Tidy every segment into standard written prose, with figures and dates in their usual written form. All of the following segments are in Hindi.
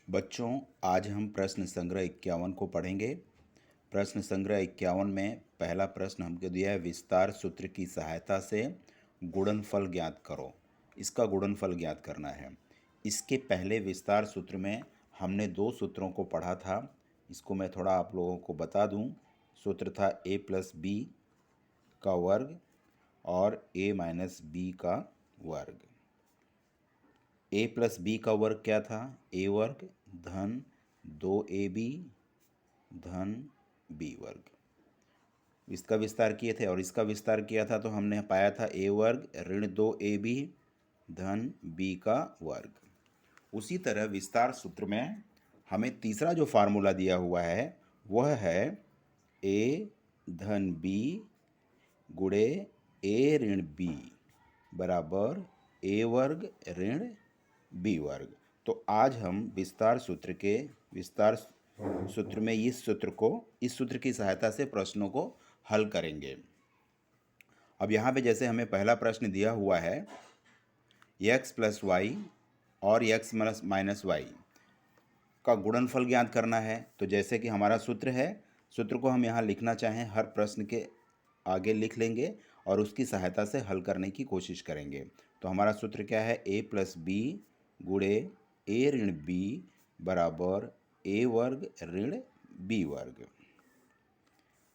बच्चों, आज हम प्रश्न संग्रह 51 को पढ़ेंगे। प्रश्न संग्रह 51 में पहला प्रश्न हमको दिया है, विस्तार सूत्र की सहायता से गुणनफल ज्ञात करो। इसका गुणनफल ज्ञात करना है। इसके पहले विस्तार सूत्र में हमने दो सूत्रों को पढ़ा था। इसको मैं थोड़ा आप लोगों को बता दूं। सूत्र था a प्लस बी का वर्ग और a माइनस बी का वर्ग। ए प्लस बी का वर्ग क्या था? ए वर्ग धन 2ab धन बी वर्ग। इसका विस्तार किए थे और इसका विस्तार किया था तो हमने पाया था ए वर्ग ऋण 2ab धन बी का वर्ग। उसी तरह विस्तार सूत्र में हमें तीसरा जो फार्मूला दिया हुआ है वह है ए धन बी गुणे ए ऋण बी बराबर ए वर्ग ऋण बी वर्ग। तो आज हम विस्तार सूत्र में इस सूत्र की सहायता से प्रश्नों को हल करेंगे। अब यहाँ पे जैसे हमें पहला प्रश्न दिया हुआ है x प्लस वाई और x माइनस वाई का गुणनफल ज्ञात करना है। तो जैसे कि हमारा सूत्र है, सूत्र को हम यहाँ लिखना चाहें हर प्रश्न के आगे लिख लेंगे और उसकी सहायता से हल करने की कोशिश करेंगे। तो हमारा सूत्र क्या है? a प्लस बी गुणे ए ऋण बी बराबर ए वर्ग ऋण बी वर्ग।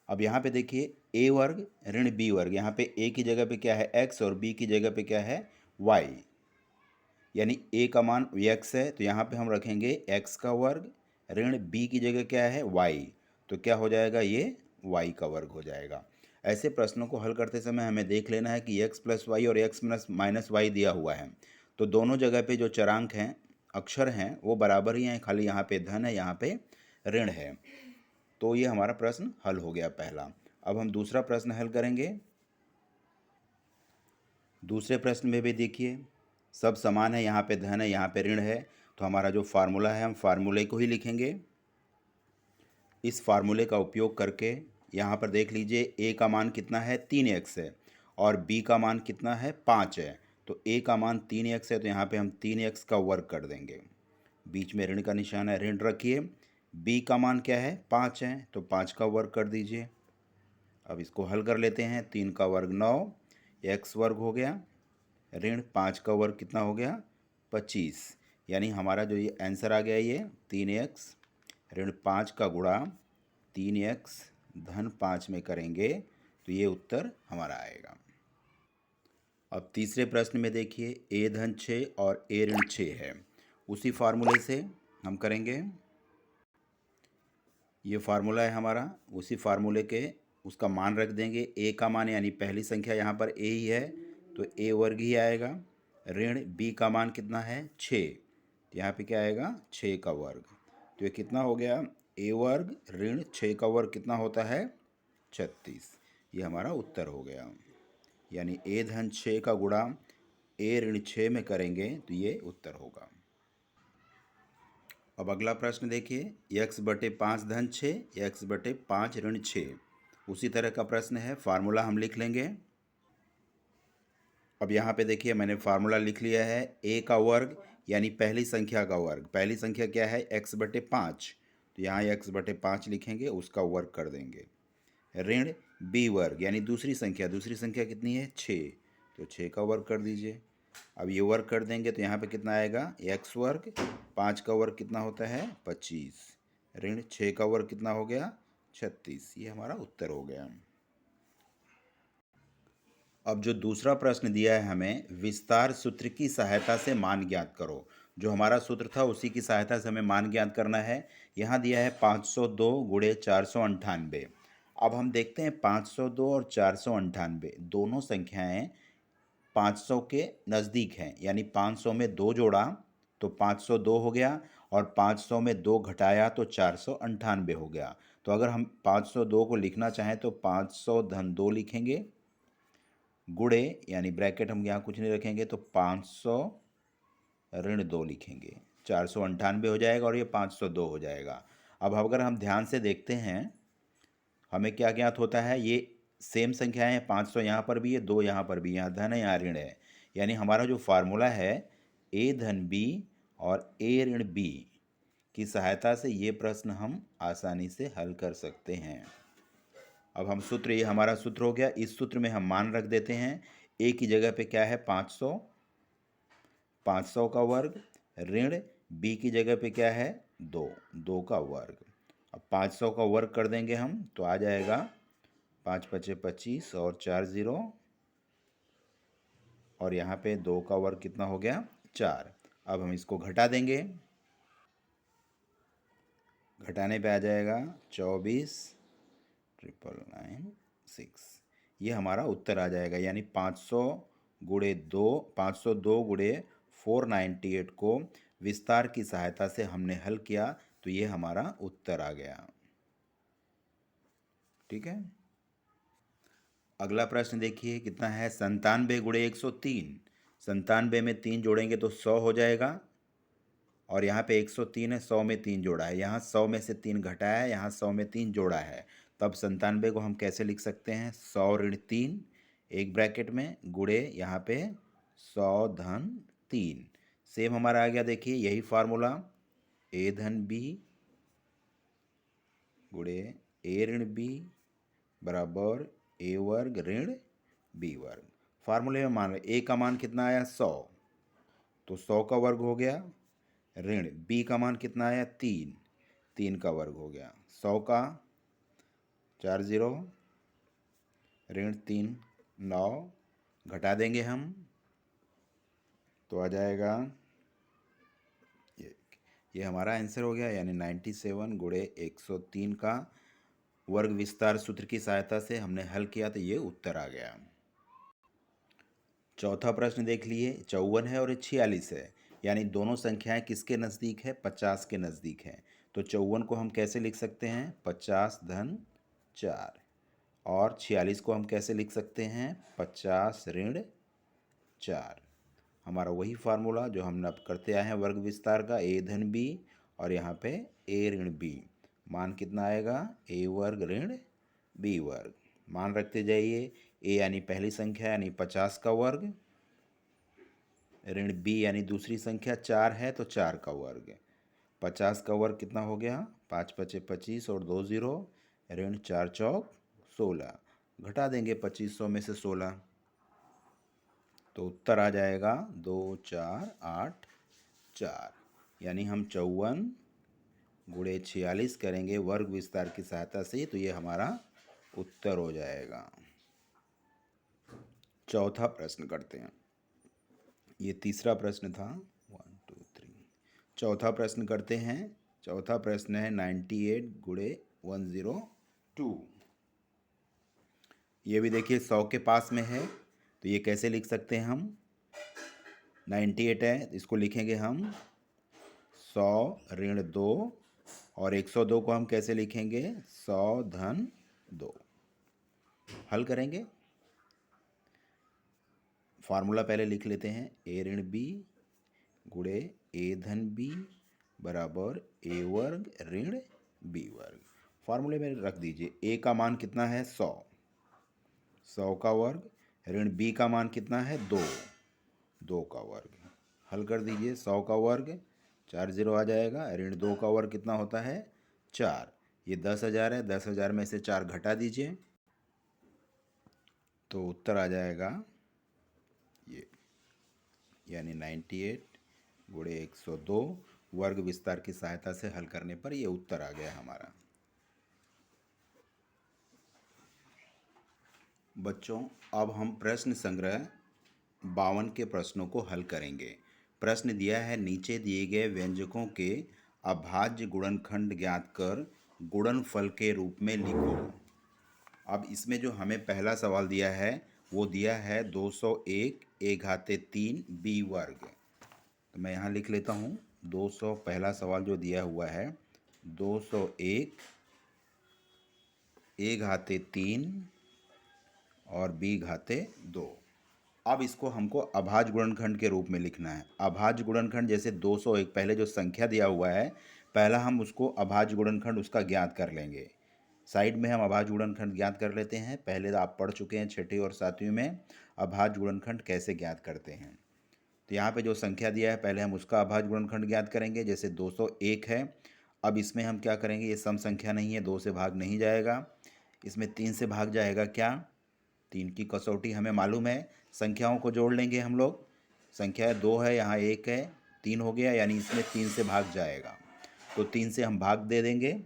अब यहाँ पे देखिए ए वर्ग ऋण बी वर्ग, यहाँ पे ए की जगह पे क्या है? x और b की जगह पे क्या है? y। यानी a का मान x है तो यहाँ पे हम रखेंगे x का वर्ग, ऋण b की जगह क्या है? y। तो क्या हो जाएगा? ये y का वर्ग हो जाएगा। ऐसे प्रश्नों को हल करते समय हमें देख लेना है कि x प्लस वाई और x माइनस वाई दिया हुआ है तो दोनों जगह पे जो चरांक हैं, अक्षर हैं, वो बराबर ही हैं, खाली यहाँ पे धन है, यहाँ पे ऋण है। तो ये हमारा प्रश्न हल हो गया पहला। अब हम दूसरा प्रश्न हल करेंगे। दूसरे प्रश्न में भी देखिए सब समान है, यहाँ पे धन है, यहाँ पे ऋण है, तो हमारा जो फार्मूला है हम फार्मूले को ही लिखेंगे। इस फार्मूले का उपयोग करके यहाँ पर देख लीजिए a का मान कितना है? 3x है और b का मान कितना है? 5 है। तो a का मान 3x है तो यहाँ पे हम 3x का वर्ग कर देंगे। बीच में ऋण का निशान है, ऋण रखिए। b का मान क्या है? 5 है तो 5 का वर्ग कर दीजिए। अब इसको हल कर लेते हैं। 3 का वर्ग 9, x वर्ग हो गया, ऋण 5 का वर्ग कितना हो गया? 25। यानी हमारा जो ये आंसर आ गया ये 3x ऋण 5 का गुणा 3x धन 5 में करेंगे तो ये उत्तर हमारा आएगा। अब तीसरे प्रश्न में देखिए a धन 6 और a ऋण 6 है। उसी फार्मूले से हम करेंगे। ये फार्मूला है हमारा, उसी फार्मूले के उसका मान रख देंगे। a का मान यानी पहली संख्या यहाँ पर a ही है तो a वर्ग ही आएगा। ऋण b का मान कितना है? 6, तो यहाँ पे क्या आएगा? 6 का वर्ग। तो ये कितना हो गया? a वर्ग ऋण 6 का वर्ग कितना होता है? 36। ये हमारा उत्तर हो गया। यानी a धन 6 का गुणा a ऋण 6 में करेंगे तो ये उत्तर होगा। अब अगला प्रश्न देखिए x बटे 5 धन 6, x बटे 5 ऋण 6। उसी तरह का प्रश्न है, फार्मूला हम लिख लेंगे। अब यहाँ पे देखिए मैंने फार्मूला लिख लिया है। a का वर्ग यानी पहली संख्या का वर्ग, पहली संख्या क्या है? x बटे 5, तो यहाँ x बटे 5 लिखेंगे, उसका वर्ग कर देंगे। ऋण b वर्ग यानी दूसरी संख्या कितनी है? 6, तो 6 का वर्ग कर दीजिए। अब ये वर्ग कर देंगे तो यहाँ पे कितना आएगा? x वर्ग, 5 का वर्ग कितना होता है? 25, ऋण 6 का वर्ग कितना हो गया? 36। ये हमारा उत्तर हो गया। अब जो दूसरा प्रश्न दिया है हमें, विस्तार सूत्र की सहायता से मान ज्ञात करो। जो हमारा सूत्र था उसी की सहायता से हमें मान ज्ञात करना है। यहाँ दिया है 502 गुणे 498। अब हम देखते हैं 502 और 498 दोनों संख्याएं 500 के नज़दीक हैं। यानी 500 में 2 जोड़ा तो 502 हो गया और 500 में 2 घटाया तो 498 हो गया। तो अगर हम 502 को लिखना चाहें तो 500 धन 2 लिखेंगे, गुणे यानी ब्रैकेट हम यहाँ कुछ नहीं रखेंगे तो 500 ऋण 2 लिखेंगे, 498 हो जाएगा और ये 502 हो जाएगा। अब अगर हम ध्यान से देखते हैं हमें क्या ज्ञात होता है? ये सेम संख्याएं हैं, 500 यहाँ पर भी है, 2 यहाँ पर भी, यहाँ धन है यहाँ ऋण है। यानी हमारा जो फार्मूला है a धन b और a ऋण b, की सहायता से ये प्रश्न हम आसानी से हल कर सकते हैं। अब हम सूत्र, ये हमारा सूत्र हो गया। इस सूत्र में हम मान रख देते हैं। ए की जगह पे क्या है 500, 500 का वर्ग, ऋण बी की जगह पे क्या है 2, 2 का वर्ग। अब 500 का वर्ग कर देंगे हम तो आ जाएगा 5 पचे 25 और 4 0, और यहाँ पे 2 का वर्ग कितना हो गया 4। अब हम इसको घटा देंगे, घटाने पे आ जाएगा 24 996। ये हमारा उत्तर आ जाएगा। यानी 500 गुणे 2, 502 गुणे 498 को विस्तार की सहायता से हमने हल किया तो ये हमारा उत्तर आ गया। ठीक है। अगला प्रश्न देखिए कितना है, 97 गुणे 103। 97 में 3 जोड़ेंगे तो 100 हो जाएगा, और यहाँ पे 103 है, 100 में 3 जोड़ा है, यहाँ 100 में से 3 घटाया है, यहाँ 100 में 3 जोड़ा है। तब 97 को हम कैसे लिख सकते हैं, 100 ऋण 3 एक ब्रैकेट में गुणे यहाँ पे 100 धन 3। सेम हमारा आ गया, देखिए यही फार्मूला, ए धन बी गुणे ए ऋण बी बराबर ए वर्ग ऋण बी वर्ग। फार्मूले में मान ए का मान कितना आया 100, तो 100 का वर्ग हो गया, ऋण बी का मान कितना आया 3, 3 का वर्ग हो गया, 100 का 4 0, ऋण 3 9, घटा देंगे हम तो आ जाएगा ये हमारा आंसर हो गया। यानी 97 गुणे 103 का वर्ग विस्तार सूत्र की सहायता से हमने हल किया तो ये उत्तर आ गया। चौथा प्रश्न देख लिए, 54 है और 46 है, यानी दोनों संख्याएं किसके नज़दीक है, 50 के नज़दीक है। तो 54 को हम कैसे लिख सकते हैं 50 धन 4, और 46 को हम कैसे लिख सकते हैं 50 ऋण 4। हमारा वही फार्मूला जो हम अब करते आए हैं वर्ग विस्तार का, ए धन बी और यहाँ पे ए ऋण बी। मान कितना आएगा ए वर्ग ऋण बी वर्ग। मान रखते जाइए, ए यानी पहली संख्या यानी 50 का वर्ग, ऋण बी यानी दूसरी संख्या 4 है तो 4 का वर्ग। 50 का वर्ग कितना हो गया 5 पचे 25 और 2 0, ऋण 4 चौक 16, घटा देंगे 2500 में से 16 तो उत्तर आ जाएगा 2 4 8 4। यानी हम 54 गुणे 46 करेंगे वर्ग विस्तार की सहायता से तो ये हमारा उत्तर हो जाएगा। चौथा प्रश्न करते हैं, ये तीसरा प्रश्न था 1 2 3। चौथा प्रश्न करते हैं। चौथा प्रश्न है 98 गुणे 102। ये भी देखिए 100 के पास में है तो ये कैसे लिख सकते हैं हम, 98 है इसको लिखेंगे हम 100 ऋण 2, और 102 को हम कैसे लिखेंगे 100 धन 2। हल करेंगे, फार्मूला पहले लिख लेते हैं, ए ऋण बी गुणे ए धन बी बराबर ए वर्ग ऋण बी वर्ग। फार्मूले में रख दीजिए, ए का मान कितना है 100, 100 का वर्ग, ऋण बी का मान कितना है 2, 2 का वर्ग। हल कर दीजिए, 100 का वर्ग 4 0 आ जाएगा, ऋण 2 का वर्ग कितना होता है 4, ये 10,000 है, 10,000 में से 4 घटा दीजिए तो उत्तर आ जाएगा ये, यानी 98 गुणे 102 वर्ग विस्तार की सहायता से हल करने पर ये उत्तर आ गया हमारा। बच्चों अब हम प्रश्न संग्रह 52 के प्रश्नों को हल करेंगे। प्रश्न दिया है, नीचे दिए गए व्यंजकों के अभाज्य गुणनखंड ज्ञात कर गुणनफल के रूप में लिखो। अब इसमें जो हमें पहला सवाल दिया है वो दिया है 201 ए घाते 3 बी वर्ग। तो मैं यहाँ लिख लेता हूँ 200, पहला सवाल जो दिया हुआ है 201 ए घाते 3 और बी घाते 2। अब इसको हमको अभाज्य गुणनखंड के रूप में लिखना है। अभाज्य गुणनखंड जैसे 201 पहले जो संख्या दिया हुआ है, पहला हम उसको अभाज्य गुणनखंड उसका ज्ञात कर लेंगे। साइड में हम अभाज्य गुणनखंड ज्ञात कर लेते हैं। पहले आप पढ़ चुके हैं छठी और सातवीं में अभाज्य गुणनखंड कैसे ज्ञात करते हैं। तो यहाँ पे जो संख्या दिया है पहले हम उसका अभाज्य गुणनखंड ज्ञात करेंगे। जैसे 201 है, अब इसमें हम क्या करेंगे, ये सम संख्या नहीं है, 2 से भाग नहीं जाएगा, इसमें 3 से भाग जाएगा। क्या 3 की कसौटी हमें मालूम है, संख्याओं को जोड़ लेंगे हम लोग। संख्या 2 है, यहाँ 1 है, 3 हो गया, यानी इसमें 3 से भाग जाएगा। तो 3 से हम भाग दे देंगे,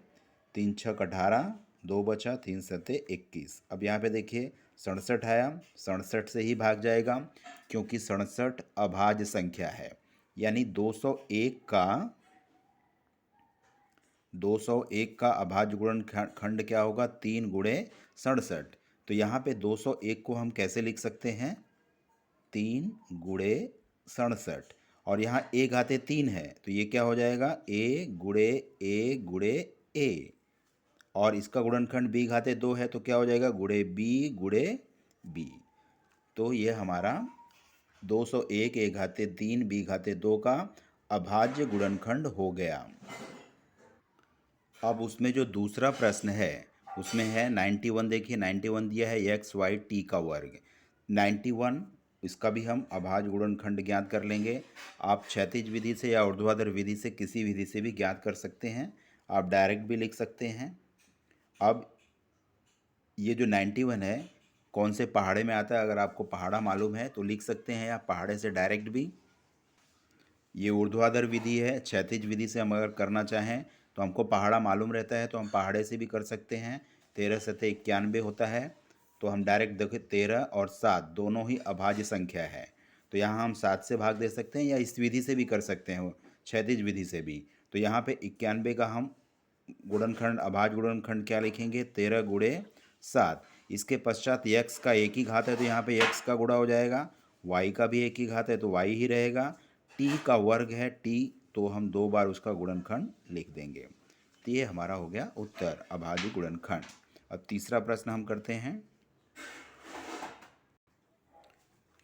3 छक 18, 2 बचा, 3 सते 21। अब यहाँ पे देखिए 67 आया, 67 से ही भाग जाएगा क्योंकि 67 अभाज्य संख्या है। यानी 201 का अभाज्य गुणनखंड क्या होगा, 3 गुणे 67। तो यहाँ पे 201 को हम कैसे लिख सकते हैं, 3 गुणे 67, और यहाँ a घाते 3 है तो ये क्या हो जाएगा, a गुणे a, और इसका गुणनखंड b घाते 2 है तो क्या हो जाएगा, गुणे b। तो ये हमारा 201 a घाते 3 b घाते 2 का अभाज्य गुणनखंड हो गया। अब उसमें जो दूसरा प्रश्न है उसमें है 91। देखिए 91 दिया है एक्स वाई टी का वर्ग। 91 इसका भी हम अभाज्य गुणनखंड ज्ञात कर लेंगे। आप क्षैतिज विधि से या ऊर्ध्वाधर विधि से किसी विधि से भी ज्ञात कर सकते हैं, आप डायरेक्ट भी लिख सकते हैं। अब ये जो 91 है कौन से पहाड़े में आता है, अगर आपको पहाड़ा मालूम है तो लिख सकते हैं आप पहाड़े से डायरेक्ट भी। ये ऊर्ध्वाधर विधि है, क्षैतिज विधि से हम अगर करना चाहें तो हमको पहाड़ा मालूम रहता है तो हम पहाड़े से भी कर सकते हैं। 13 सते 91 होता है, तो हम डायरेक्ट देखें 13 और 7 दोनों ही अभाज्य संख्या है, तो यहाँ हम 7 से भाग दे सकते हैं या इस विधि से भी कर सकते हैं, क्षैतिज विधि से भी। तो यहाँ पे 91 का हम गुणनखंड अभाज्य गुणनखंड क्या लिखेंगे, 13 गुणे 7। इसके पश्चात x का एक ही घात है तो यहाँ पे x का गुणा हो जाएगा, y का भी एक ही घात है तो y ही रहेगा, t का वर्ग है t, तो हम 2 बार उसका गुणनखंड लिख देंगे। तो ये हमारा हो गया उत्तर, अभाज्य गुणनखंड। अब तीसरा प्रश्न हम करते हैं।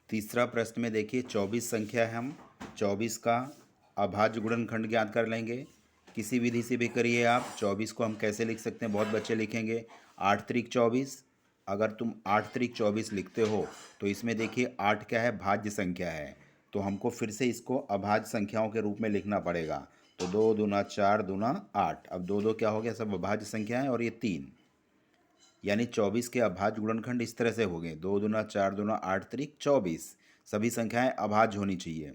तीसरा प्रश्न में देखिए 24 संख्या है, हम 24 का अभाज्य गुणनखंड ज्ञात कर लेंगे। किसी विधि से भी करिए आप। 24 को हम कैसे लिख सकते हैं, बहुत बच्चे लिखेंगे 8 त्रिक 24। अगर तुम 8 त्रिक 24 लिखते हो तो इसमें देखिए 8 क्या है, भाज्य संख्या है, तो हमको फिर से इसको अभाज्य संख्याओं के रूप में लिखना पड़ेगा। तो 2 दूना 4 दूना 8, अब 2 2 क्या हो गया, सब अभाज्य संख्या है, और ये 3, यानी 24 के अभाज्य गुणनखंड इस तरह से हो गए, 2 दूना 4 दूना 8 त्रिक 24, सभी संख्याएं अभाज्य होनी चाहिए।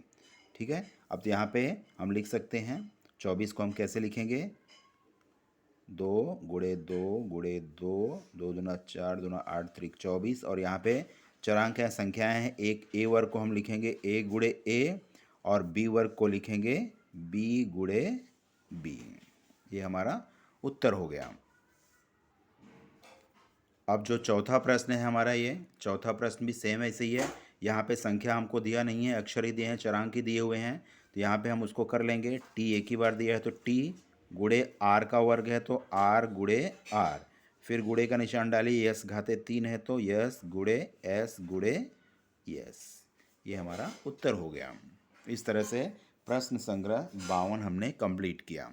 ठीक है, अब तो यहाँ पे हम लिख सकते हैं 24 को हम कैसे लिखेंगे, 2 गुणे 2 गुणे 2, 2 दूना 4 दूना 8 त्रिक 24, और यहाँ पे चरांक हैं, संख्याएं हैं। एक a वर्ग को हम लिखेंगे a गुणे a, और b वर्ग को लिखेंगे b गुणे b। ये हमारा उत्तर हो गया। अब जो चौथा प्रश्न है हमारा, ये चौथा प्रश्न भी सेम ऐसे ही है। यहाँ पे संख्या हमको दिया नहीं है, अक्षर ही दिए हैं, चरांक ही दिए हुए हैं, तो यहाँ पे हम उसको कर लेंगे। t एक ही बार दिया है तो t गुणे r का वर्ग है तो r गुणे r, फिर गुणे का निशान डालिए, s घाते 3 है तो s गुणे s। ये हमारा उत्तर हो गया। इस तरह से प्रश्न संग्रह 52 हमने कंप्लीट किया।